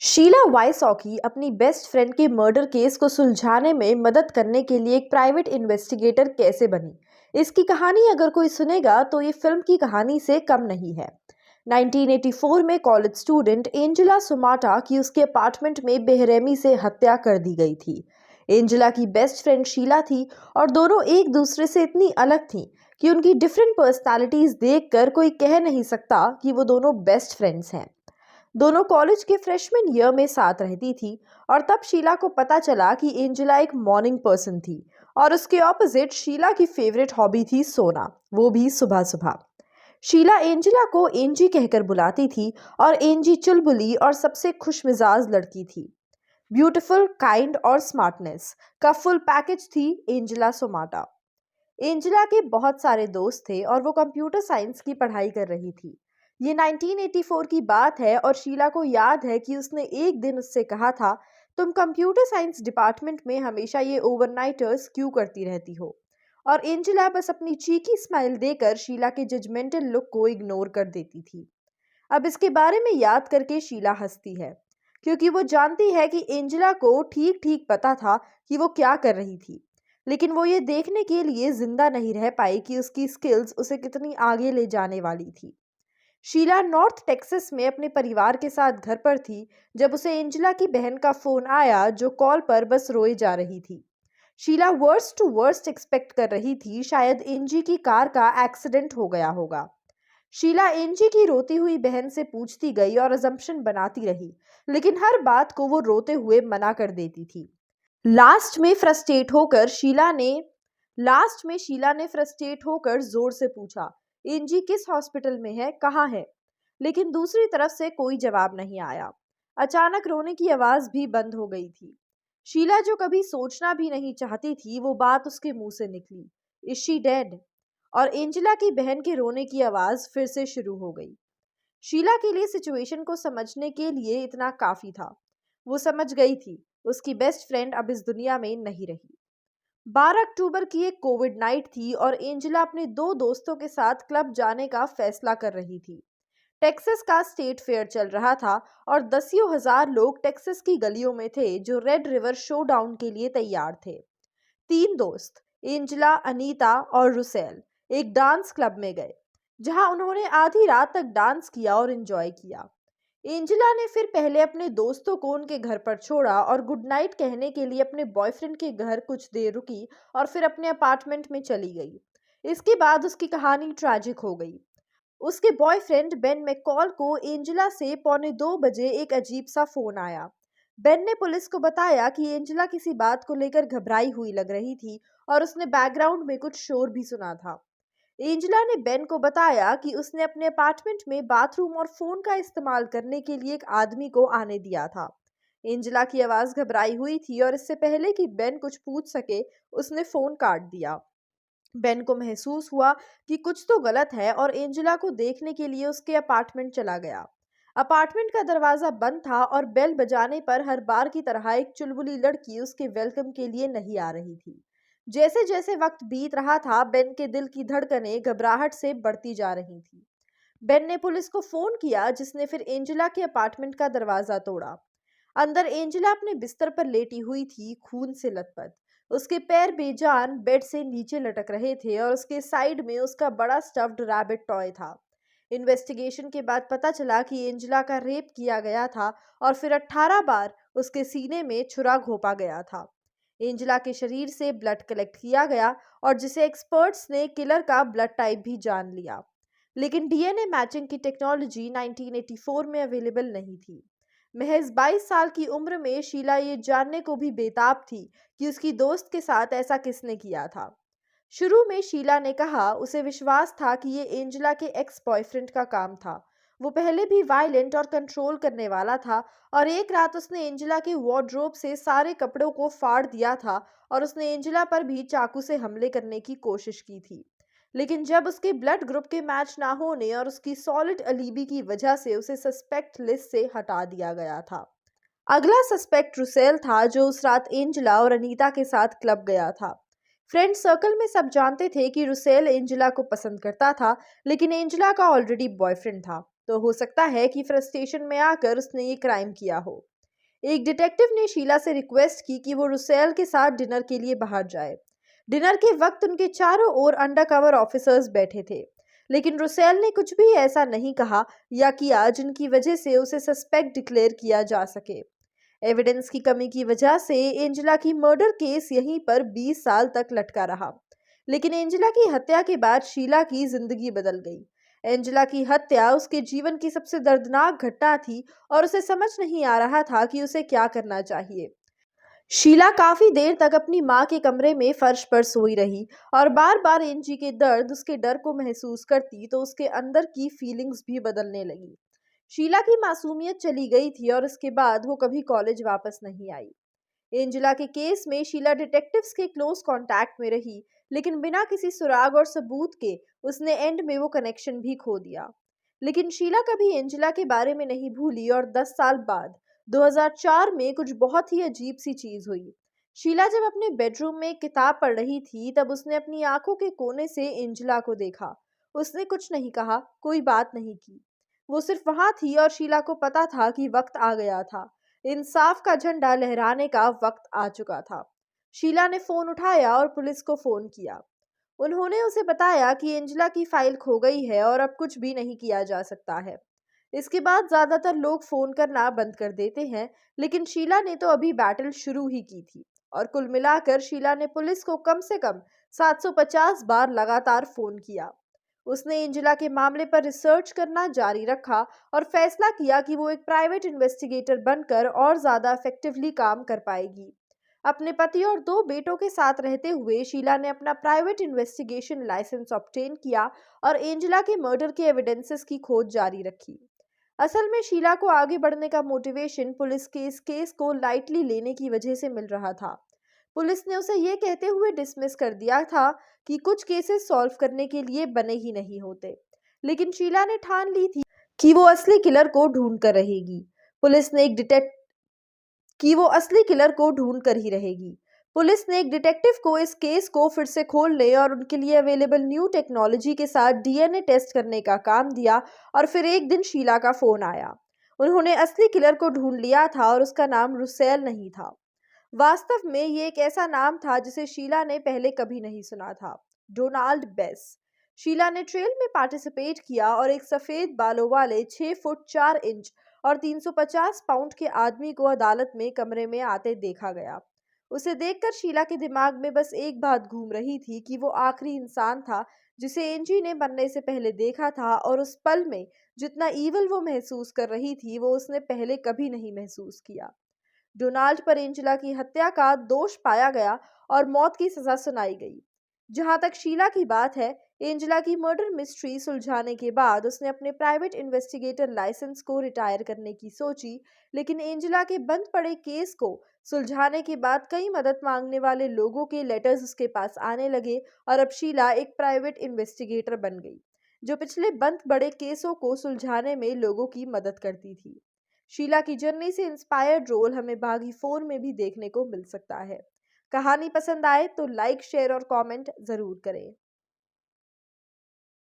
शीला वाइसॉकी अपनी best friend के murder case को सुलझाने में मदद करने के लिए एक प्राइवेट इन्वेस्टिगेटर कैसे बनी, इसकी कहानी अगर कोई सुनेगा तो ये फिल्म की कहानी से कम नहीं है। 1984 में कॉलेज स्टूडेंट एंजेला सुमाटा की उसके अपार्टमेंट में बेरहमी से हत्या कर दी गई थी। एंजेला की बेस्ट फ्रेंड शीला थी और दोनों एक दूसरे से इतनी अलग थीं कि उनकी डिफरेंट पर्सनालिटीज देखकर कोई कह नहीं सकता कि वो दोनों बेस्ट फ्रेंड्स हैं। दोनों कॉलेज के फ्रेशमैन ईयर में साथ रहती थी और तब शीला को पता चला कि एंजेला एक मॉर्निंग पर्सन थी और उसके ऑपोजिट शीला की फेवरेट हॉबी थी सोना, वो भी सुबह सुबह। शीला एंजेला को एंजी कहकर बुलाती थी और एंजी चुलबुली और सबसे खुशमिजाज लड़की थी। ब्यूटीफुल, काइंड और स्मार्टनेस का फुल पैकेज थी एंजेला सोमाटा। एंजेला के बहुत सारे दोस्त थे और वो कंप्यूटर साइंस की पढ़ाई कर रही थी। ये 1984 की बात है और शीला को याद है कि उसने एक दिन उससे कहा था, तुम कंप्यूटर साइंस डिपार्टमेंट में हमेशा ये ओवरनाइटर्स क्यों करती रहती हो। और एंजेला बस अपनी चीकी स्माइल देकर शीला के जजमेंटल लुक को इग्नोर कर देती थी। अब इसके बारे में याद करके शीला हंसती है, क्योंकि वो जानती है कि एंजेला को ठीक ठीक पता था कि वो क्या कर रही थी, लेकिन वो ये देखने के लिए जिंदा नहीं रह पाई कि उसकी स्किल्स उसे कितनी आगे ले जाने वाली थी। शीला नॉर्थ टेक्सास में अपने परिवार के साथ घर पर थी जब उसे एंजेला की बहन का फोन आया, जो कॉल पर बस रोए जा रही थी। Sheela worst to worst expect कर रही थी, शायद एंजी की कार का एक्सीडेंट हो गया होगा। शीला एंजी की रोती हुई बहन से पूछती गई और अजम्पशन बनाती रही, लेकिन हर बात को वो रोते हुए मना कर देती थी। लास्ट में फ्रस्ट्रेट होकर शीला ने फ्रस्ट्रेट होकर जोर से पूछा, एंजी किस हॉस्पिटल में है, कहाँ है। लेकिन दूसरी तरफ से कोई जवाब नहीं आया। अचानक रोने की आवाज भी बंद हो गई थी। शीला जो कभी सोचना भी नहीं चाहती थी, वो बात उसके मुंह से निकली, इज शी डेड। और एंजेला की बहन के रोने की आवाज फिर से शुरू हो गई। शीला के लिए सिचुएशन को समझने के लिए इतना काफी था। वो समझ गई थी उसकी बेस्ट फ्रेंड अब इस दुनिया में नहीं रही। 12 अक्टूबर की एक कोविड नाइट थी और एंजेला अपने दो दोस्तों के साथ क्लब जाने का फैसला कर रही थी। टेक्सास का स्टेट फेयर चल रहा था और दसियों हजार लोग टेक्सास की गलियों में थे जो रेड रिवर शोडाउन के लिए तैयार थे। तीन दोस्त, एंजेला, अनीता और रुसेल, एक डांस क्लब में गए जहां उन्होंने आधी रात तक डांस किया और एंजॉय किया। एंजेला ने फिर पहले अपने दोस्तों को उनके घर पर छोड़ा और गुड नाइट कहने के लिए अपने बॉयफ्रेंड के घर कुछ देर रुकी और फिर अपने अपार्टमेंट में चली गई। इसके बाद उसकी कहानी ट्रैजिक हो गई। उसके बॉयफ्रेंड बेन मैककॉल को एंजेला से 1:45 बजे एक अजीब सा फोन आया। बेन ने पुलिस को बताया कि एंजेला किसी बात को लेकर घबराई हुई लग रही थी और उसने बैकग्राउंड में कुछ शोर भी सुना था। एंजेला ने बेन को बताया कि उसने अपने अपार्टमेंट में बाथरूम और फोन का इस्तेमाल करने के लिए एक आदमी को आने दिया था। एंजेला की आवाज घबराई हुई थी और इससे पहले कि बेन कुछ पूछ सके, उसने फोन काट दिया। बेन को महसूस हुआ कि कुछ तो गलत है और एंजेला को देखने के लिए उसके अपार्टमेंट चला गया। अपार्टमेंट का दरवाजा बंद था और बेल बजाने पर हर बार की तरह एक चुलबुली लड़की उसके वेलकम के लिए नहीं आ रही थी। जैसे जैसे वक्त बीत रहा था, बेन के दिल की धड़कनें घबराहट से बढ़ती जा रही थी। बेन ने पुलिस को फोन किया, जिसने फिर एंजेला के अपार्टमेंट का दरवाजा तोड़ा। अंदर एंजेला अपने बिस्तर पर लेटी हुई थी, खून से लथपथ। उसके पैर बेजान बेड से नीचे लटक रहे थे और उसके साइड में उसका बड़ा स्टफ्ड रैबिट टॉय था। इन्वेस्टिगेशन के बाद पता चला कि एंजेला का रेप किया गया था और फिर 18 बार उसके सीने में छुरा घोंपा गया था। एंजेला के शरीर से ब्लड कलेक्ट किया गया और जिसे एक्सपर्ट्स ने किलर का ब्लड टाइप भी जान लिया, लेकिन डीएनए मैचिंग की टेक्नोलॉजी 1984 में अवेलेबल नहीं थी। महज 22 साल की उम्र में शीला ये जानने को भी बेताब थी कि उसकी दोस्त के साथ ऐसा किसने किया था। शुरू में शीला ने कहा उसे विश्वास था कि ये एंजेला के एक्स बॉयफ्रेंड का काम था। वो पहले भी वायलेंट और कंट्रोल करने वाला था और एक रात उसने एंजेला के वार्डरोब से सारे कपड़ों को फाड़ दिया था और उसने एंजेला पर भी चाकू से हमले करने की कोशिश की थी। लेकिन जब उसके ब्लड ग्रुप के मैच ना होने और उसकी सॉलिड अलीबी की वजह से उसे सस्पेक्ट लिस्ट से हटा दिया गया था। अगला सस्पेक्ट रुसेल था, जो उस रात एंजेला और अनीता के साथ क्लब गया था। फ्रेंड सर्कल में सब जानते थे कि रुसेल एंजेला को पसंद करता था, लेकिन एंजेला का ऑलरेडी बॉयफ्रेंड था। तो हो सकता है कि फ्रस्ट्रेशन में आकर उसने ये क्राइम किया हो। एक डिटेक्टिव ने शीला से रिक्वेस्ट की कि वो रुसेल के साथ डिनर के लिए बाहर जाए। डिनर के वक्त उनके चारों ओर अंडरकवर ऑफिसर्स बैठे थे, लेकिन रुसेल ने कुछ भी ऐसा नहीं कहा या किया जिनकी वजह से उसे सस्पेक्ट डिक्लेयर किया जा सके। एविडेंस की कमी की वजह से एंजेला की मर्डर केस यहीं पर 20 साल तक लटका रहा। लेकिन एंजेला की हत्या के बाद शीला की जिंदगी बदल गई। एंजेला की हत्या उसके जीवन की सबसे दर्दनाक घटना थी और उसे समझ नहीं आ रहा था कि उसे क्या करना चाहिए। शीला काफी देर तक अपनी मां के कमरे में फर्श पर सोई रही और बार बार एंजी के दर्द उसके डर को महसूस करती तो उसके अंदर की फीलिंग्स भी बदलने लगी। शीला की मासूमियत चली गई थी और इसके बाद वो कभी कॉलेज वापस नहीं आई। एंजेला के केस में शीला डिटेक्टिव्स के क्लोज कांटेक्ट में रही, लेकिन बिना किसी सुराग और सबूत के उसने एंड में वो कनेक्शन भी खो दिया। लेकिन शीला कभी एंजेला के बारे में नहीं भूली और 10 साल बाद 2004 में कुछ बहुत ही अजीब सी चीज हुई। शीला जब अपने बेडरूम में एक किताब पढ़ रही थी तब उसने अपनी आंखों के कोने से एंजेला को देखा। उसने कुछ नहीं कहा, कोई बात नहीं की। वो सिर्फ वहां थी और शीला को पता था कि वक्त आ गया था। इंसाफ का झंडा लहराने का वक्त आ चुका था। शीला ने फोन उठाया और पुलिस को फोन किया। उन्होंने उसे बताया कि एंजेला की फाइल खो गई है और अब कुछ भी नहीं किया जा सकता है। इसके बाद ज्यादातर लोग फोन करना बंद कर देते हैं, लेकिन शीला ने तो अभी बैटल शुरू ही की थी और कुल मिलाकर शीला ने पुलिस को कम से कम 750 बार लगातार फोन किया। उसने एंजेला के मामले पर रिसर्च करना जारी रखा और फैसला किया कि वो एक प्राइवेट इन्वेस्टिगेटर बनकर और ज्यादा इफेक्टिवली काम कर पाएगी। अपने पति और 2 बेटों के साथ रहते हुए शीला ने अपना प्राइवेट इन्वेस्टिगेशन लाइसेंस ऑब्टेन किया और एंजेला के मर्डर के एविडेंसेस की खोज जारी रखी। असल में शीला को आगे बढ़ने का मोटिवेशन पुलिस के इस केस को लाइटली लेने की वजह से मिल रहा था। पुलिस ने उसे ये कहते हुए डिसमिस कर दिया था कि कुछ केसेस सॉल्व करने के लिए बने ही नहीं होते। लेकिन शीला ने ठान ली थी कि वो असली किलर को ढूंढ कर रहेगी। पुलिस ने एक डिटेक्ट कि वो असली किलर को ढूंढ कर ही रहेगी। पुलिस ने एक डिटेक्टिव को इस केस को फिर से खोलने और उनके लिए अवेलेबल न्यू टेक्नोलॉजी के साथ डीएनए टेस्ट करने का काम दिया और फिर एक दिन शीला का फोन आया। उन्होंने असली किलर को ढूंढ लिया था और उसका नाम रुसेल नहीं था। वास्तव में ये एक ऐसा नाम था जिसे शीला ने पहले कभी नहीं सुना था, डोनाल्ड बेस। शीला ने ट्रेल में पार्टिसिपेट किया और एक सफेद बालों वाले 6 फुट 4 इंच और 350 पाउंड के आदमी को अदालत में कमरे में आते देखा गया। उसे देखकर शीला के दिमाग में बस एक बात घूम रही थी कि वो आखिरी इंसान था जिसे एंजी ने बनने से पहले देखा था और उस पल में जितना ईविल वो महसूस कर रही थी वो उसने पहले कभी नहीं महसूस किया। डोनाल्ड पर एंजेला की हत्या का दोष पाया गया और मौत की सजा सुनाई गई। जहां तक शीला की बात है, एंजेला की मर्डर मिस्ट्री सुलझाने के बाद उसने अपने प्राइवेट इन्वेस्टिगेटर लाइसेंस को रिटायर करने की सोची, लेकिन एंजेला के बंद पड़े केस को सुलझाने के बाद कई मदद मांगने वाले लोगों के लेटर्स उसके पास आने लगे और अब शीला एक प्राइवेट इन्वेस्टिगेटर बन गई, जो पिछले बंद बड़े केसों को सुलझाने में लोगों की मदद करती थी। शीला की जर्नी से इंस्पायर्ड रोल हमें बागी 4 में भी देखने को मिल सकता है। कहानी पसंद आए तो लाइक, शेयर और कमेंट जरूर करें।